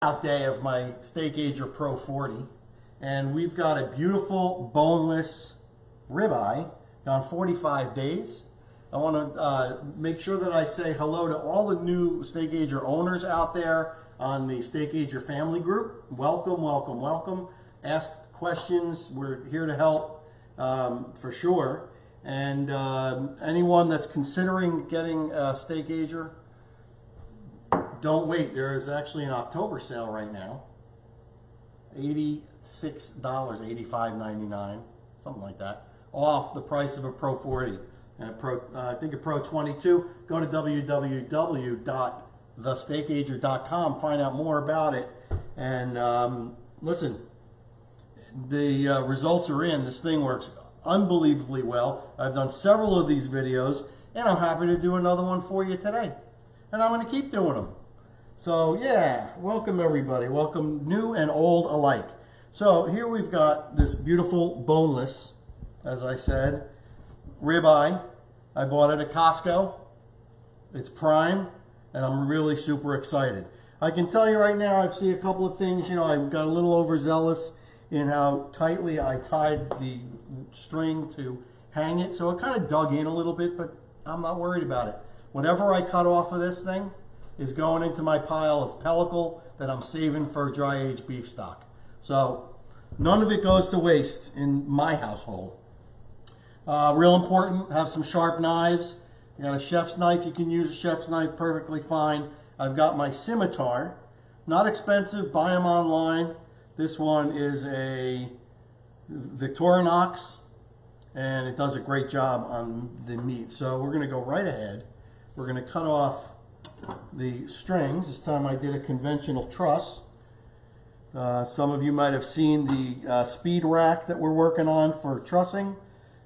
Out day of my SteakAger Pro 40, and we've got a beautiful boneless ribeye on 45 days. I want to make sure that I say hello to all the new SteakAger owners out there on the SteakAger family group. Welcome, welcome, welcome. Ask questions. We're here to help for sure. And anyone that's considering getting SteakAger, don't wait. There is actually an October sale right now. $86, $85.99, something like that, off the price of a Pro 40 and a Pro. I think a Pro 22. Go to www.thesteakager.com. Find out more about it. And listen, the results are in. This thing works unbelievably well. I've done several of these videos, and I'm happy to do another one for you today. And I'm going to keep doing them. So yeah, welcome everybody. Welcome new and old alike. So here we've got this beautiful boneless, as I said, ribeye. I bought it at Costco. It's prime, and I'm really super excited. I can tell you right now, I've seen a couple of things. You know, I got a little overzealous in how tightly I tied the string to hang it, so it kind of dug in a little bit, but I'm not worried about it. Whatever I cut off of this thing is going into my pile of pellicle that I'm saving for dry aged beef stock. So none of it goes to waste in my household. Real important, have some sharp knives. You got a chef's knife, you can use a chef's knife perfectly fine. I've got my scimitar, not expensive, buy them online. This one is a Victorinox, and it does a great job on the meat. So we're gonna go right ahead. We're going to cut off the strings. This time I did a conventional truss. Some of you might have seen the speed rack that we're working on for trussing.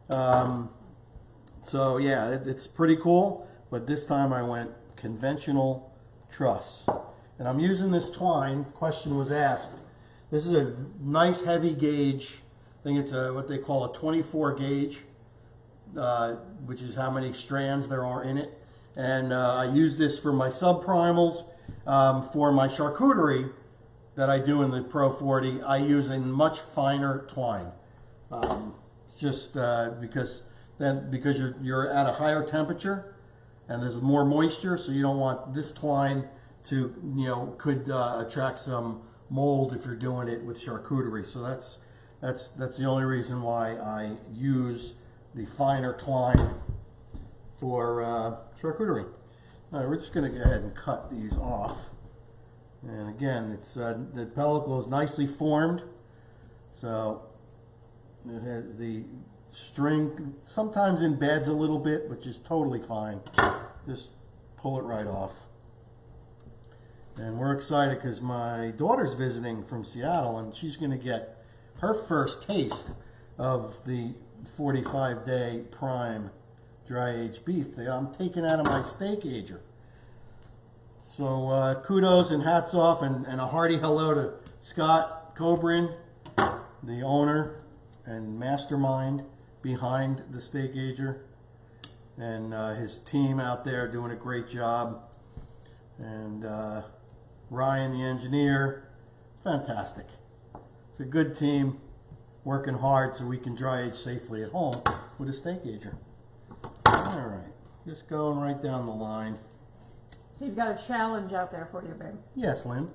So yeah, it's pretty cool, but this time I went conventional truss. And I'm using this twine. Question was asked. This is a nice heavy gauge. I think it's what they call a 24 gauge, which is how many strands there are in it. And I use this for my Subprimals. For my charcuterie that I do in the Pro 40, I use a much finer twine. Just because you're at a higher temperature and there's more moisture, so you don't want this twine to, could attract some mold if you're doing it with charcuterie. So that's the only reason why I use the finer twine for charcuterie. All right, we're just going to go ahead and cut these off. And again, it's the pellicle is nicely formed, so it has the string sometimes embeds a little bit, which is totally fine. Just pull it right off. And we're excited because my daughter's visiting from Seattle, and she's going to get her first taste of the 45-day prime dry aged beef that I'm taking out of my SteakAger. So kudos and hats off, and a hearty hello to Scott Cobrin, the owner and mastermind behind the SteakAger, and his team out there doing a great job, and Ryan the engineer. It's fantastic. It's a good team working hard so we can dry age safely at home with a SteakAger. All right, just going right down the line. So you've got a challenge out there for you, babe. Yes, Lynn.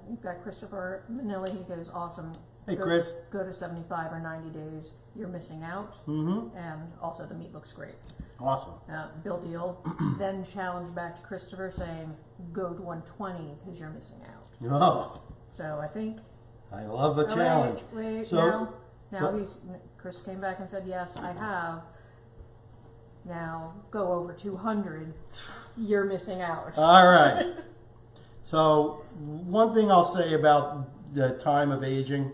You've got Christopher Manilli. He goes, awesome. Hey, Chris. Go to 75 or 90 days. You're missing out. Mm-hmm. And also the meat looks great. Awesome. Bill Deal then challenged back to Christopher saying, go to 120 because you're missing out. Oh. So I think. I love the challenge. Wait, so, now Chris came back and said, yes, I have. Now go over 200. You're missing out. All right. So one thing I'll say about the time of aging,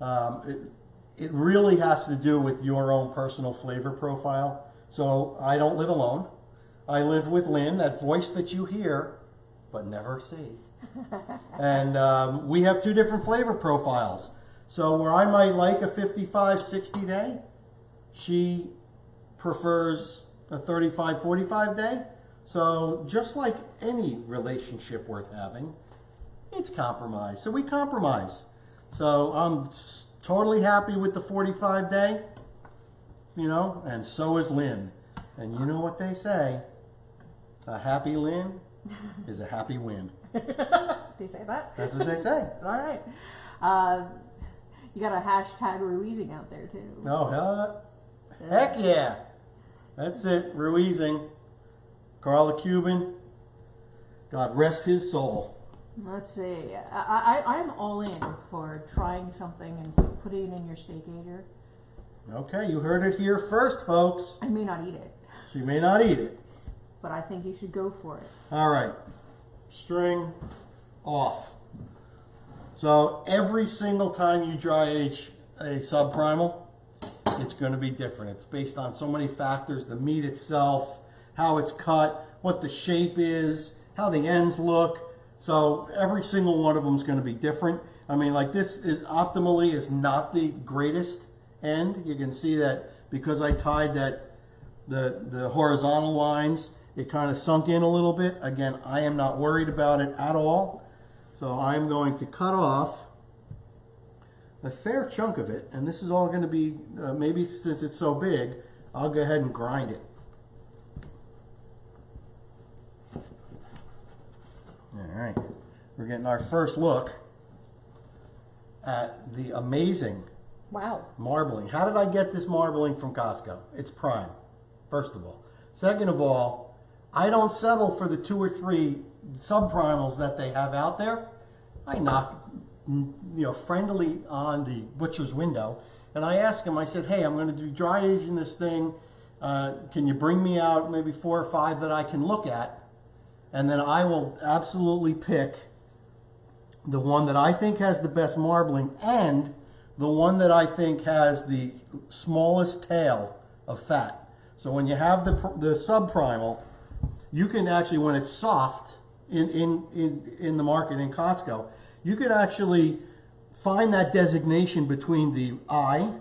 it really has to do with your own personal flavor profile. So I don't live alone. I live with Lynn, that voice that you hear but never see. And we have two different flavor profiles. So where I might like a 55, 60 day, she prefers a 35, 45 day. So just like any relationship worth having, it's compromise. So we compromise. So I'm totally happy with the 45 day, you know, and so is Lynn. And you know what they say, a happy Lynn is a happy win. They say that? That's what they say. All right. You got a hashtag Ruizing out there too. Oh, heck yeah. That's it, Ruizing. Carl the Cuban, God rest his soul. Let's see. I'm all in for trying something and putting it in your SteakAger. Okay, you heard it here first, folks. I may not eat it, She may not eat it. but I think you should go for it. All right, string off. So every single time you dry age a subprimal, it's going to be different. It's based on so many factors: the meat itself, how it's cut, what the shape is, how the ends look. So every single one of them is going to be different. I mean, like this is optimally is not the greatest end. You can see that because I tied that the horizontal lines, it kind of sunk in a little bit. Again, I am not worried about it at all. So I'm going to cut off a fair chunk of it, and this is all going to be, maybe since it's so big, I'll go ahead and grind it. All right, we're getting our first look at the amazing Wow. marbling. How did I get this marbling from Costco? It's prime, first of all. Second of all, I don't settle for the 2 or 3 subprimals that they have out there. I knock, friendly on the butcher's window, and I ask him, I said, hey, I'm going to do dry aging this thing. Can you bring me out maybe 4 or 5 that I can look at? And then I will absolutely pick the one that I think has the best marbling and the one that I think has the smallest tail of fat. So when you have the subprimal, you can actually, when it's soft in the market in Costco, you can actually find that designation between the eye,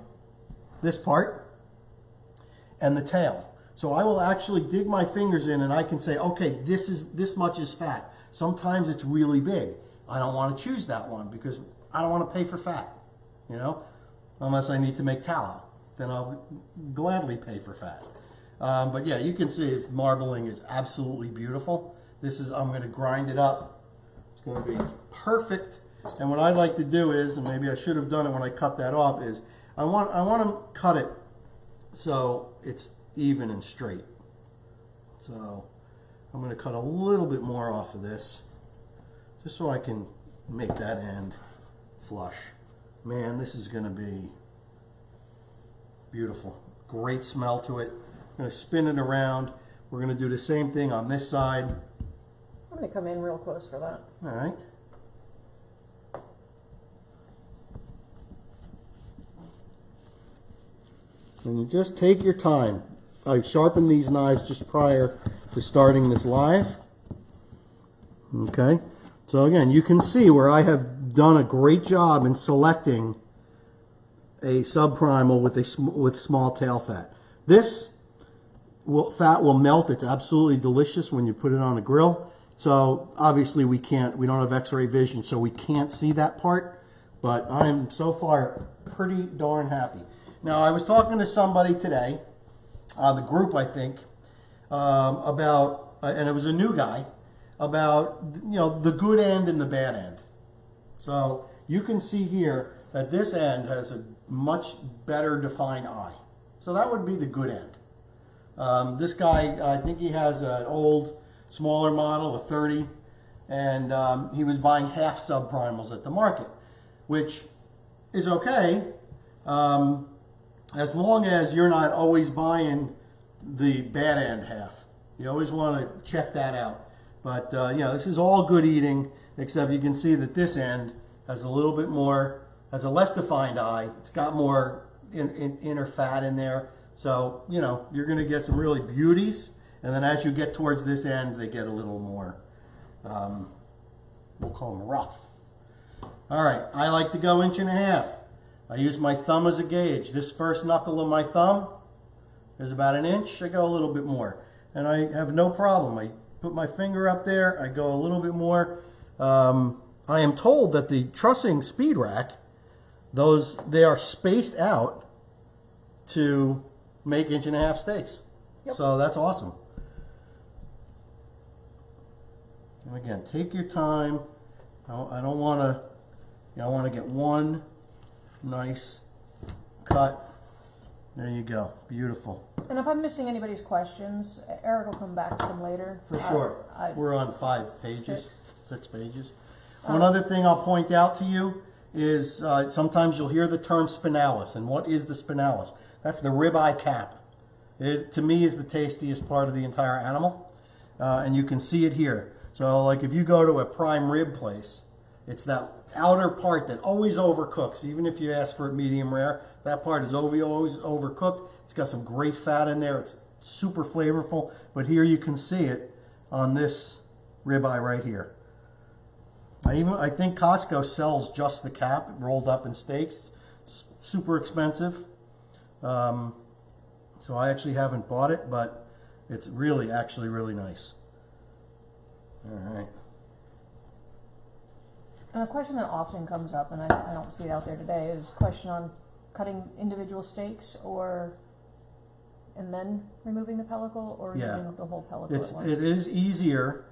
this part, and the tail. So I will actually dig my fingers in and I can say, okay, this much is fat. Sometimes it's really big. I don't want to choose that one because I don't want to pay for fat, unless I need to make tallow. Then I'll gladly pay for fat. But yeah, you can see its marbling is absolutely beautiful. I'm going to grind it up. It's going to be perfect. And what I'd like to do is, and maybe I should have done it when I cut that off, is I want to cut it so it's even and straight. So I'm going to cut a little bit more off of this just so I can make that end flush. Man, this is going to be beautiful. Great smell to it. I'm going to spin it around. We're going to do the same thing on this side. I'm going to come in real close for that. All right. And you just take your time. I sharpened these knives just prior to starting this live. Okay. So again, you can see where I have done a great job in selecting a subprimal with small tail fat. This fat will melt. It's absolutely delicious when you put it on a grill. So obviously we don't have x-ray vision, so we can't see that part, but I'm so far pretty darn happy. Now I was talking to somebody today on the group, I think, about, and it was a new guy, about the good end and the bad end. So you can see here that this end has a much better defined eye. So that would be the good end. This guy, I think he has an old, smaller model, a 30, and he was buying half subprimals at the market, which is okay, as long as you're not always buying the bad end half. You always want to check that out. But this is all good eating, except you can see that this end has a little bit more, has a less defined eye. It's got more inner fat in there. So, you're going to get some really beauties. And then as you get towards this end, they get a little more, we'll call them rough. All right, I like to go 1.5 inches. I use my thumb as a gauge. This first knuckle of my thumb is about 1 inch. I go a little bit more. And I have no problem. I put my finger up there. I go a little bit more. I am told that the trussing speed rack, they are spaced out to make 1.5-inch steaks. Yep. So that's awesome. And again, take your time. I don't want to, I want to get one nice cut. There you go. Beautiful. And if I'm missing anybody's questions, Eric will come back to them later. For sure. We're on 5 pages, 6 pages. One Oh. other thing I'll point out to you is sometimes you'll hear the term spinalis. And what is the spinalis? That's the ribeye cap. It, to me, is the tastiest part of the entire animal. And you can see it here. So like if you go to a prime rib place, it's that outer part that always overcooks. Even if you ask for it medium rare, that part is always overcooked. It's got some great fat in there. It's super flavorful. But here you can see it on this ribeye right here. I think Costco sells just the cap rolled up in steaks. It's super expensive. So I actually haven't bought it, but it's actually really nice. All right. And a question that often comes up, and I don't see it out there today, is a question on cutting individual steaks and then removing the pellicle, or removing the whole pellicle at once. It is easier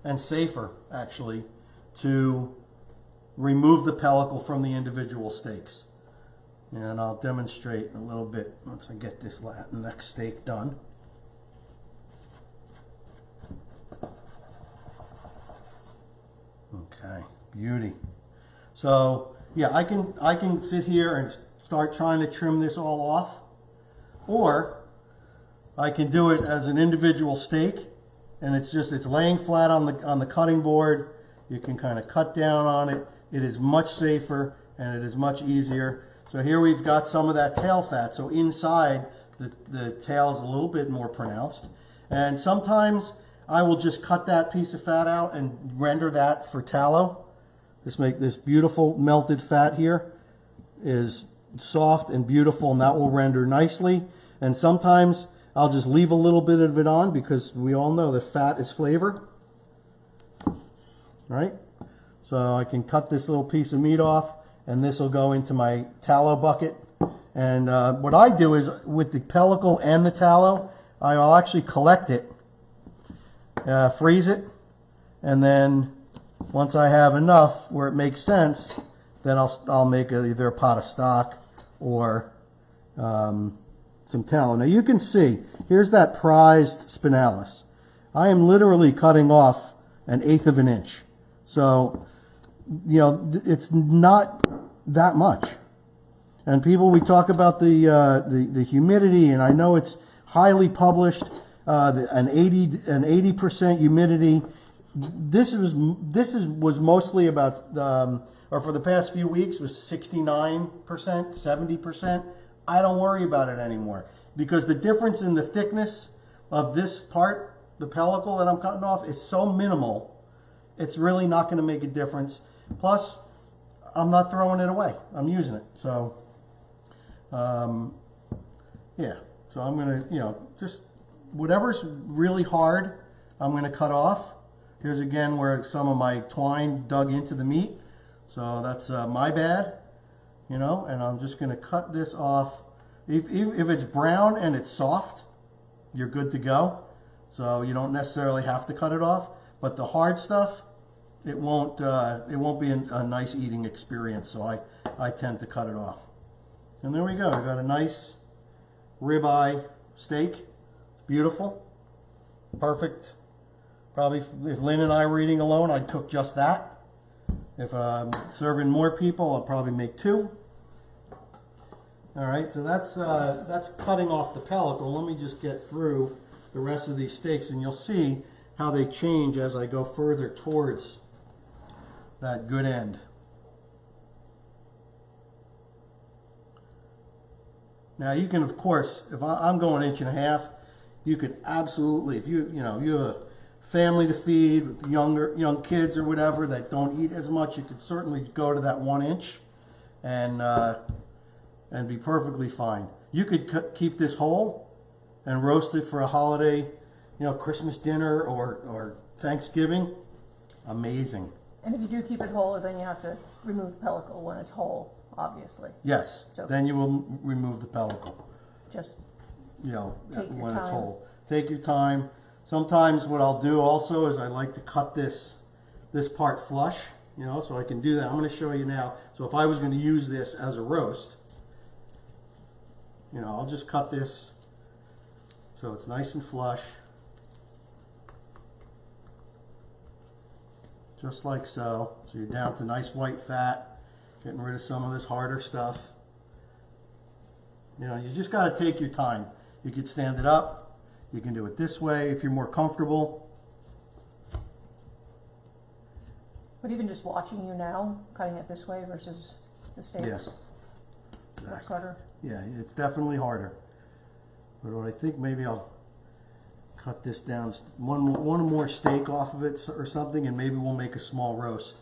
and safer, actually, to remove the pellicle from the individual steaks. And I'll demonstrate a little bit once I get this next steak done. Okay, beauty. So yeah, I can sit here and start trying to trim this all off, or I can do it as an individual steak, and it's laying flat on the cutting board. You can kind of cut down on it. It is much safer and it is much easier. So here we've got some of that tail fat. So inside the tail is a little bit more pronounced, and sometimes I will just cut that piece of fat out and render that for tallow. This beautiful melted fat here is soft and beautiful, and that will render nicely. And sometimes I'll just leave a little bit of it on, because we all know that fat is flavor, right? So I can cut this little piece of meat off, and this will go into my tallow bucket. And what I do is, with the pellicle and the tallow, I'll actually collect it, freeze it, and then once I have enough where it makes sense, then I'll make either a pot of stock or some tallow. Now you can see, here's that prized spinalis. I am literally cutting off 1/8 of an inch. So, you know, it's not that much. And people, we talk about the humidity, and I know it's highly published, an 80% humidity. This was mostly about, or for the past few weeks, was 69%, 70%. I don't worry about it anymore, because the difference in the thickness of this part, the pellicle that I'm cutting off, is so minimal. It's really not going to make a difference. Plus, I'm not throwing it away. I'm using it. So, yeah. So I'm going to, just whatever's really hard, I'm going to cut off. Here's again where some of my twine dug into the meat. So that's my bad, and I'm just going to cut this off. If it's brown and it's soft, you're good to go. So you don't necessarily have to cut it off. But the hard stuff, it won't be a nice eating experience. So I tend to cut it off. And there we go. We got a nice ribeye steak. It's beautiful, perfect. Probably if Lynn and I were eating alone, I'd cook just that. If I'm serving more people, I'll probably make 2. All right, so that's cutting off the pellicle. Let me just get through the rest of these steaks, and you'll see how they change as I go further towards that good end. Now you can, of course, if I'm going 1.5 inches, you could absolutely, if you have a family to feed with young kids or whatever that don't eat as much, you could certainly go to that 1 inch and be perfectly fine. You could keep this whole and roast it for a holiday, Christmas dinner or Thanksgiving. Amazing. And if you do keep it whole, then you have to remove the pellicle when it's whole, obviously. Yes, So- then you will remove the pellicle, Just you know, Take your when it's time. whole. Take your time. Sometimes what I'll do also is I like to cut this part flush, you know, so I can do that. I'm going to show you now. So if I was going to use this as a roast, you know, I'll just cut this so it's nice and flush. Just like so. So you're down to nice white fat, getting rid of some of this harder stuff. You know, you just got to take your time. You could stand it up. You can do it this way if you're more comfortable. But even just watching you now, cutting it this way versus the steaks, Yes. that's harder. Yeah, it's definitely harder. But what I think maybe I'll cut this down, one more steak off of it or something, and maybe we'll make a small roast.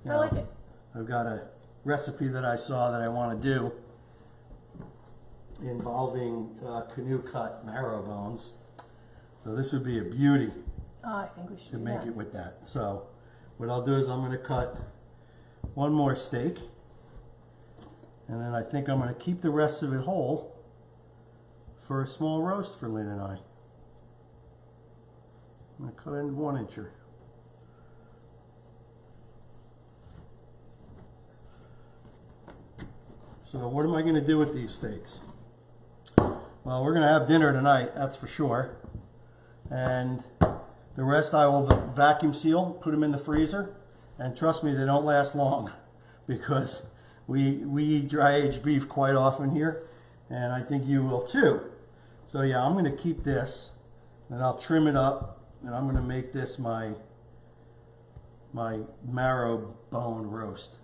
You I like know, it. I've got a recipe that I saw that I want to do involving canoe cut marrow bones. So this would be a beauty I think we should to do make that. it with that. So what I'll do is I'm going to cut one more steak, and then I think I'm going to keep the rest of it whole for a small roast for Lynn and I. I'm going to cut in 1-incher. So what am I going to do with these steaks? Well, we're going to have dinner tonight, that's for sure. And the rest I will vacuum seal, put them in the freezer, and trust me, they don't last long because we eat dry aged beef quite often here, and I think you will too. So yeah, I'm going to keep this, and I'll trim it up, and I'm going to make this my marrow bone roast.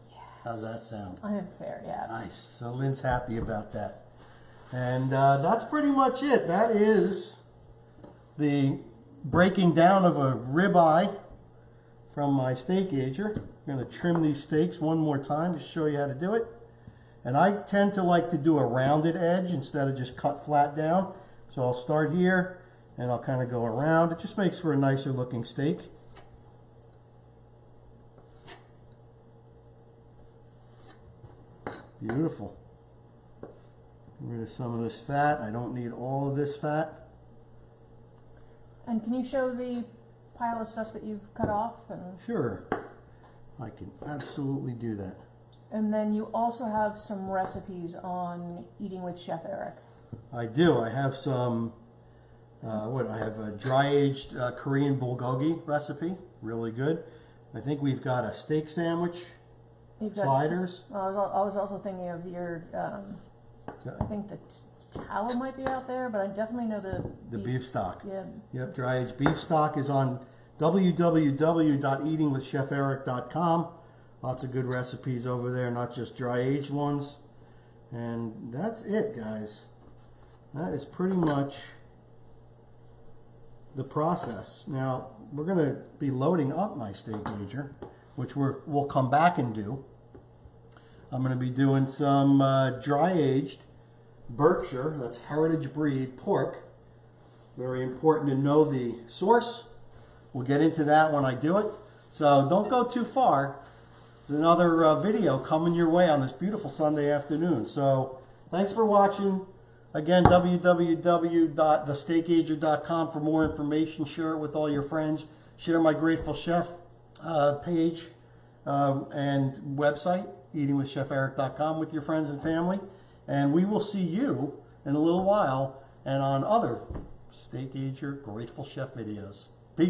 How's that sound? I am fair, yeah. Nice. So Lynn's happy about that. And that's pretty much it. That is the breaking down of a ribeye from my SteakAger. I'm going to trim these steaks one more time to show you how to do it. And I tend to like to do a rounded edge instead of just cut flat down. So I'll start here and I'll kind of go around. It just makes for a nicer looking steak. Beautiful. Get rid of some of this fat. I don't need all of this fat. And can you show the pile of stuff that you've cut off? Sure, I can absolutely do that. And then you also have some recipes on Eating with Chef Eric. I do. I have some, I have a dry-aged Korean bulgogi recipe, really good. I think we've got a steak sandwich, You've got- sliders. I was also thinking of your, I think the tallow might be out there, but I definitely know The beef stock. Yeah. Yep, dry-aged beef stock is on www.eatingwithcheferic.com. Lots of good recipes over there, not just dry-aged ones. And that's it, guys. That is pretty much the process. Now, we're going to be loading up my SteakAger, which we'll come back and do. I'm going to be doing some dry-aged Berkshire, that's heritage breed pork. Very important to know the source. We'll get into that when I do it. So don't go too far. There's another video coming your way on this beautiful Sunday afternoon. So thanks for watching. Again, www.thesteakager.com for more information. Share it with all your friends. Share my Grateful Chef page and website, eatingwithcheferic.com, with your friends and family. And we will see you in a little while and on other SteakAger Grateful Chef videos.